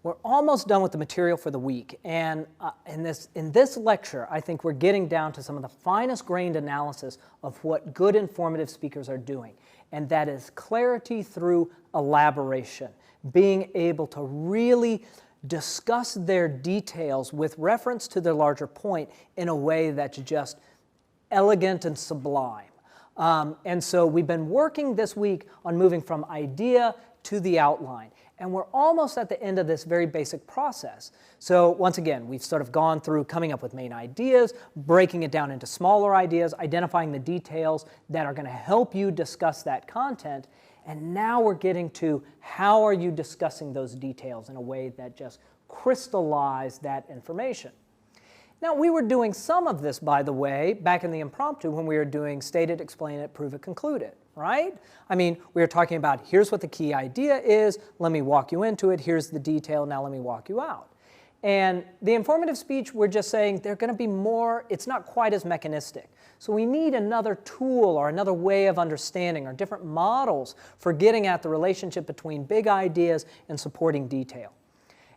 We're almost done with the material for the week, and in this lecture, I think we're getting down to some of the finest grained analysis of what good informative speakers are doing, and that is clarity through elaboration, being able to really discuss their details with reference to their larger point in a way that's just elegant and sublime. And so we've been working this week on moving from idea to the outline. And we're almost at the end of this very basic process. So once again, we've sort of gone through coming up with main ideas, breaking it down into smaller ideas, identifying the details that are going to help you discuss that content. And now we're getting to how are you discussing those details in a way that just crystallize that information. Now, we were doing some of this, by the way, back in the impromptu when we were doing state it, explain it, prove it, conclude it, right? I mean, we were talking about here's what the key idea is, let me walk you into it, here's the detail, now let me walk you out. And the informative speech, we're just saying they're going to be more, it's not quite as mechanistic. So we need another tool or another way of understanding or different models for getting at the relationship between big ideas and supporting detail.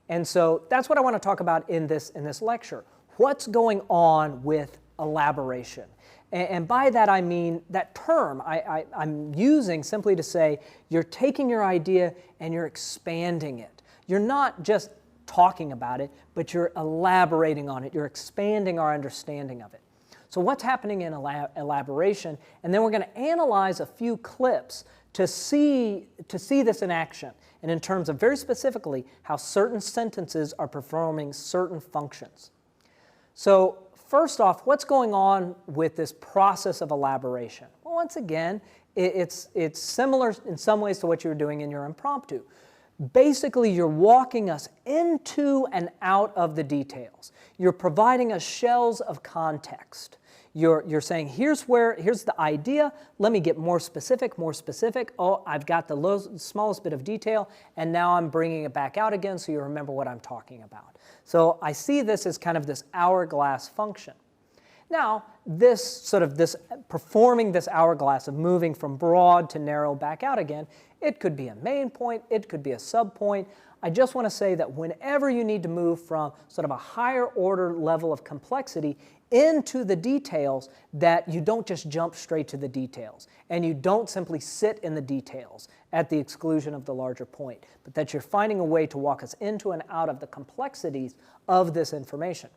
And so that's what I want to talk about in this lecture. What's going on with elaboration? And by that I mean that term I'm using simply to say you're taking your idea and you're expanding it. You're not just talking about it, but you're elaborating on it. You're expanding our understanding of it. So what's happening in elaboration? And then we're going to analyze a few clips to see this in action, and in terms of very specifically how certain sentences are performing certain functions. So first off, what's going on with this process of elaboration? Well, once again, it's similar in some ways to what you were doing in your impromptu. Basically, you're walking us into and out of the details. You're providing us shells of context. You're saying, here's the idea, let me get more specific. Oh, I've got the smallest bit of detail, and now I'm bringing it back out again so you remember what I'm talking about. So I see this as kind of this hourglass function. Now, performing this hourglass of moving from broad to narrow back out again, it could be a main point, it could be a subpoint. I just want to say that whenever you need to move from sort of a higher order level of complexity into the details, that you don't just jump straight to the details, and you don't simply sit in the details at the exclusion of the larger point, but that you're finding a way to walk us into and out of the complexities of this information.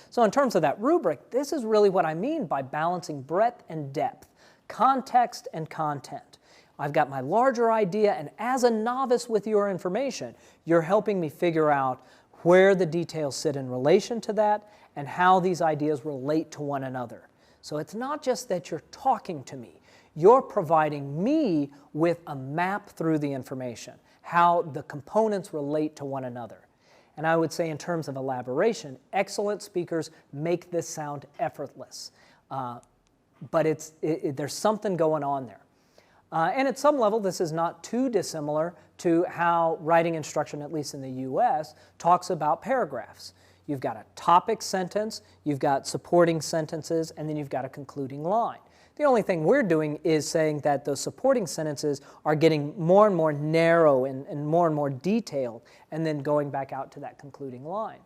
So in terms of that rubric, this is really what I mean by balancing breadth and depth, context and content. I've got my larger idea, and as a novice with your information, you're helping me figure out where the details sit in relation to that and how these ideas relate to one another. So it's not just that you're talking to me, you're providing me with a map through the information, how the components relate to one another. And I would say in terms of elaboration, excellent speakers make this sound effortless. But there's something going on there. And at some level, this is not too dissimilar to how writing instruction, at least in the US, talks about paragraphs. You've got a topic sentence, you've got supporting sentences, and then you've got a concluding line. The only thing we're doing is saying that those supporting sentences are getting more and more narrow and more detailed, and then going back out to that concluding line.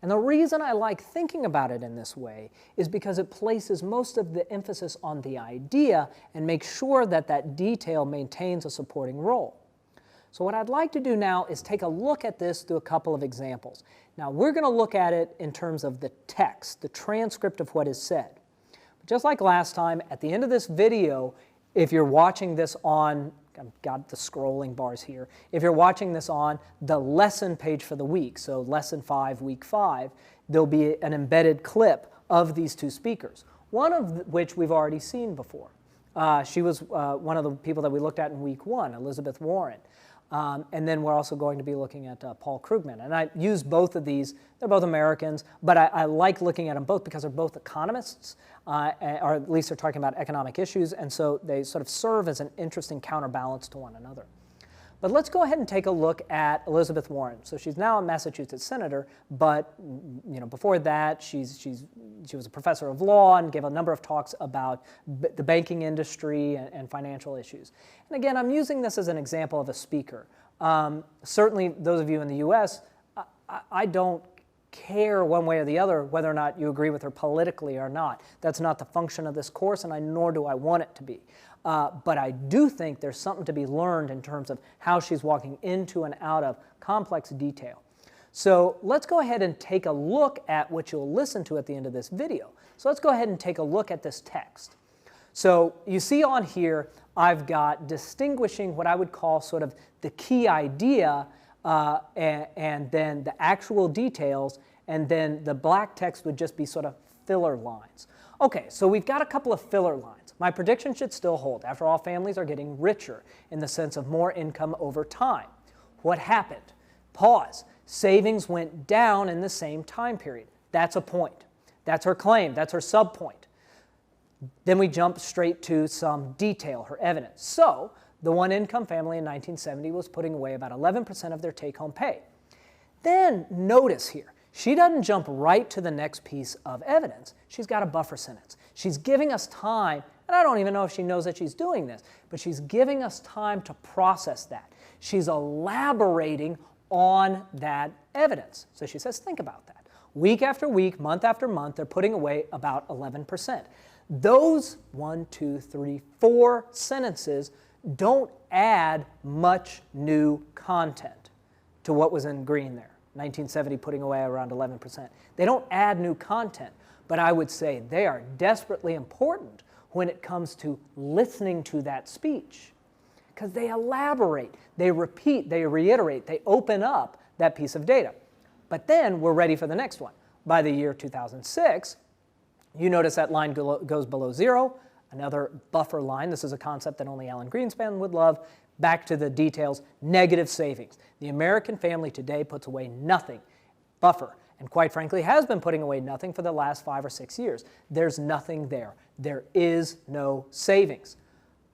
And the reason I like thinking about it in this way is because it places most of the emphasis on the idea and makes sure that that detail maintains a supporting role. So what I'd like to do now is take a look at this through a couple of examples. Now we're going to look at it in terms of the text, the transcript of what is said. But just like last time, at the end of this video, if you're watching this on, I've got the scrolling bars here, if you're watching this on the lesson page for the week, so lesson 5, week 5, there'll be an embedded clip of these two speakers, one of which we've already seen before. She was one of the people that we looked at in week 1, Elizabeth Warren. And then we're also going to be looking at Paul Krugman. And I use both of these. They're both Americans, but I like looking at them both because they're both economists, or at least they're talking about economic issues, and so they sort of serve as an interesting counterbalance to one another. But let's go ahead and take a look at Elizabeth Warren. So she's now a Massachusetts senator, but before that she was a professor of law and gave a number of talks about the banking industry and financial issues. And again, I'm using this as an example of a speaker. Certainly, those of you in the U.S., I don't care one way or the other whether or not you agree with her politically or not. That's not the function of this course, and nor do I want it to be. But I do think there's something to be learned in terms of how she's walking into and out of complex detail. So let's go ahead and take a look at what you'll listen to at the end of this video. So let's go ahead and take a look at this text. So you see on here, I've got distinguishing what I would call sort of the key idea and then the actual details, and then the black text would just be sort of filler lines. Okay, so we've got a couple of filler lines. My prediction should still hold. After all, families are getting richer in the sense of more income over time. What happened? Pause. Savings went down in the same time period. That's a point. That's her claim. That's her subpoint. Then we jump straight to some detail, her evidence. So the one-income family in 1970 was putting away about 11% of their take-home pay. Then notice here, she doesn't jump right to the next piece of evidence. She's got a buffer sentence. She's giving us time, and I don't even know if she knows that she's doing this, but she's giving us time to process that. She's elaborating on that evidence. So she says, think about that. Week after week, month after month, they're putting away about 11%. Those 4 sentences don't add much new content to what was in green there. 1970 putting away around 11%. They don't add new content, but I would say they are desperately important when it comes to listening to that speech, because they elaborate, they repeat, they reiterate, they open up that piece of data. But then we're ready for the next one. By the year 2006, you notice that line goes below 0, another buffer line. This is a concept that only Alan Greenspan would love. Back to the details, negative savings. The American family today puts away nothing, buffer, and quite frankly has been putting away nothing for the last 5 or 6 years. There's nothing there. There is no savings.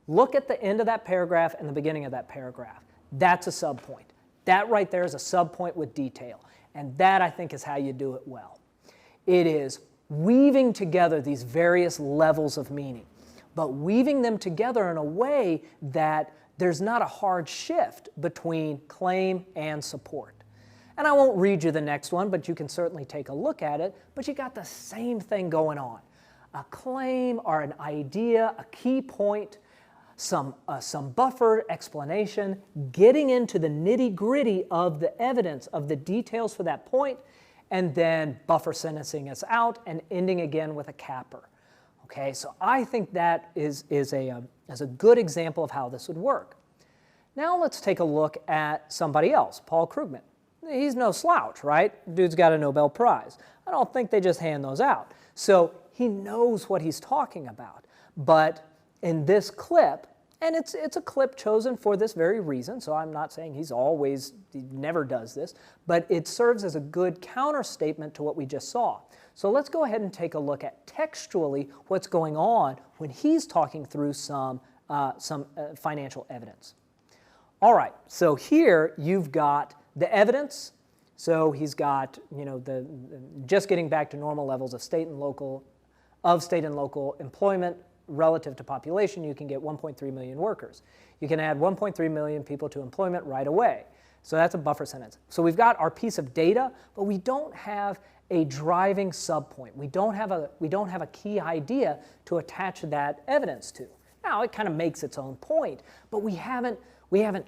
Look at the end of that paragraph and the beginning of that paragraph. That's a subpoint. That right there is a subpoint with detail, and that I think is how you do it well. It is weaving together these various levels of meaning, but weaving them together in a way that there's not a hard shift between claim and support. And I won't read you the next one, but you can certainly take a look at it, but you got the same thing going on. A claim or an idea, a key point, some buffer explanation, getting into the nitty-gritty of the evidence, of the details for that point, and then buffer sentencing us out and ending again with a capper. Okay, so I think that is a good example of how this would work. Now let's take a look at somebody else, Paul Krugman. He's no slouch, right? Dude's got a Nobel Prize. I don't think they just hand those out. So he knows what he's talking about. But in this clip, and it's a clip chosen for this very reason, so I'm not saying he never does this, but it serves as a good counter statement to what we just saw. So let's go ahead and take a look at textually what's going on when he's talking through some financial evidence. All right, so here you've got the evidence. So he's got, just getting back to normal levels of state and local employment relative to population. You can get 1.3 million workers. You can add 1.3 million people to employment right away. So that's a buffer sentence. So we've got our piece of data, but we don't have a driving subpoint. We don't have a key idea to attach that evidence to. Now it kind of makes its own point, but we haven't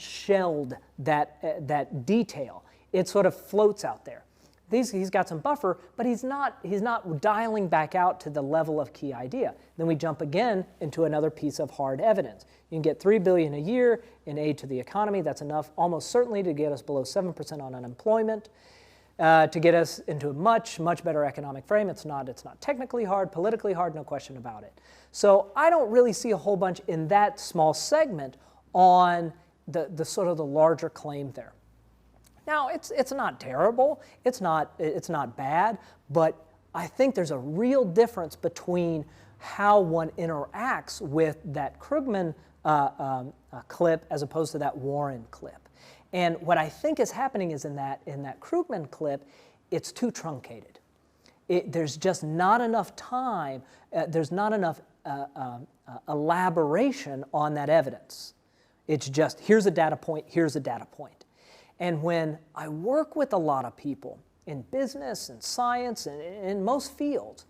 shelled that detail. It sort of floats out there. He's got some buffer, but he's not dialing back out to the level of key idea. Then we jump again into another piece of hard evidence. You can get $3 billion a year in aid to the economy. That's enough almost certainly to get us below 7% on unemployment, to get us into a much better economic frame. It's not technically hard, politically hard, no question about it. So I don't really see a whole bunch in that small segment on the sort of the larger claim there. Now, it's not terrible, it's not bad, but I think there's a real difference between how one interacts with that Krugman clip as opposed to that Warren clip. And what I think is happening is in that Krugman clip, it's too truncated. There's just not enough time, there's not enough elaboration on that evidence. It's just, here's a data point, here's a data point. And when I work with a lot of people in business and science and in most fields,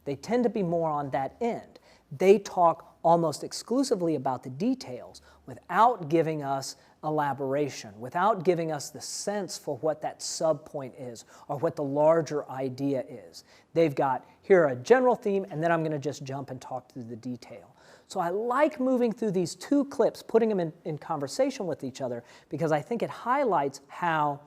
they tend to be more on that end. They talk almost exclusively about the details without giving us elaboration, without giving us the sense for what that subpoint is or what the larger idea is. They've got, here a general theme, and then I'm going to just jump and talk through the detail. So I like moving through these two clips, putting them in conversation with each other, because I think it highlights how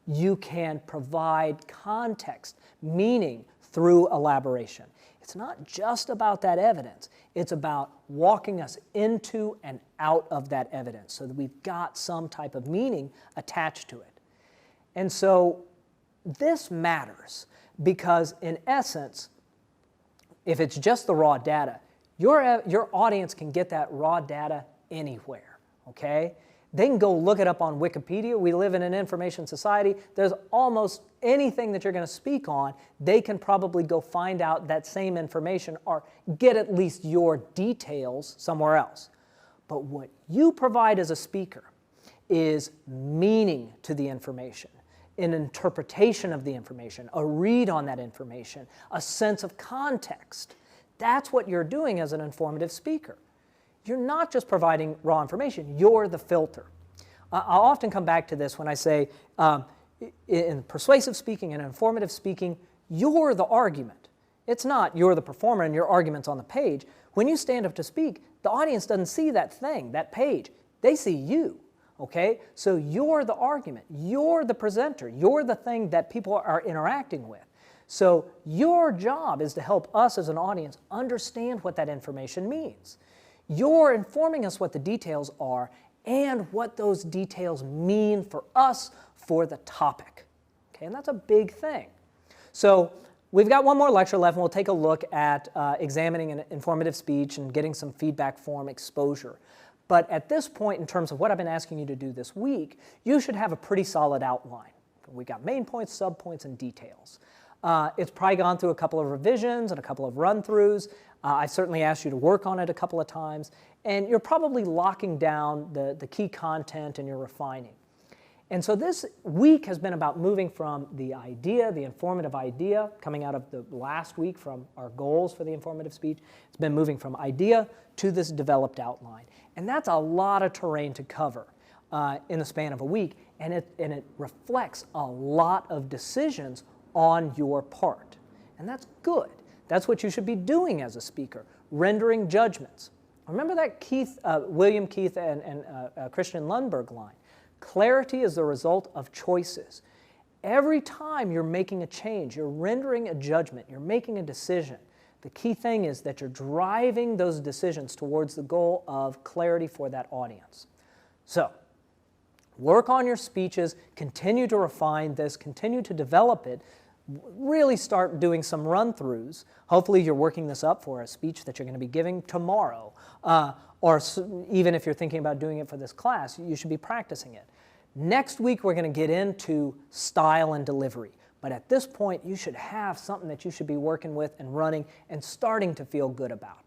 you can provide context, meaning through elaboration. It's not just about that evidence. It's about walking us into and out of that evidence so that we've got some type of meaning attached to it. And so this matters because, in essence, if it's just the raw data, your audience can get that raw data anywhere, okay? They can go look it up on Wikipedia. We live in an information society. There's almost anything that you're going to speak on, they can probably go find out that same information or get at least your details somewhere else. But what you provide as a speaker is meaning to the information, an interpretation of the information, a read on that information, a sense of context. That's what you're doing as an informative speaker. You're not just providing raw information, you're the filter. I'll often come back to this when I say, in persuasive speaking and informative speaking, you're the argument. It's not you're the performer and your argument's on the page. When you stand up to speak, the audience doesn't see that thing, that page. They see you, okay? So you're the argument, you're the presenter, you're the thing that people are interacting with. So your job is to help us as an audience understand what that information means. You're informing us what the details are and what those details mean for us for the topic. Okay, and that's a big thing. So we've got one more lecture left, and we'll take a look at examining an informative speech and getting some feedback form exposure. But at this point, in terms of what I've been asking you to do this week, you should have a pretty solid outline. We've got main points, subpoints, and details. It's probably gone through a couple of revisions and a couple of run-throughs. I certainly asked you to work on it a couple of times, and you're probably locking down the key content and you're refining. And so this week has been about moving from the idea, the informative idea, coming out of the last week from our goals for the informative speech. It's been moving from idea to this developed outline. And that's a lot of terrain to cover in the span of a week, and it reflects a lot of decisions on your part. And that's good. That's what you should be doing as a speaker, rendering judgments. Remember that William Keith and Christian Lundberg line, clarity is the result of choices. Every time you're making a change, you're rendering a judgment, you're making a decision. The key thing is that you're driving those decisions towards the goal of clarity for that audience. So, work on your speeches, continue to refine this, continue to develop it, really start doing some run-throughs. Hopefully you're working this up for a speech that you're going to be giving tomorrow. Or even if you're thinking about doing it for this class, you should be practicing it. Next week we're going to get into style and delivery. But at this point you should have something that you should be working with and running and starting to feel good about.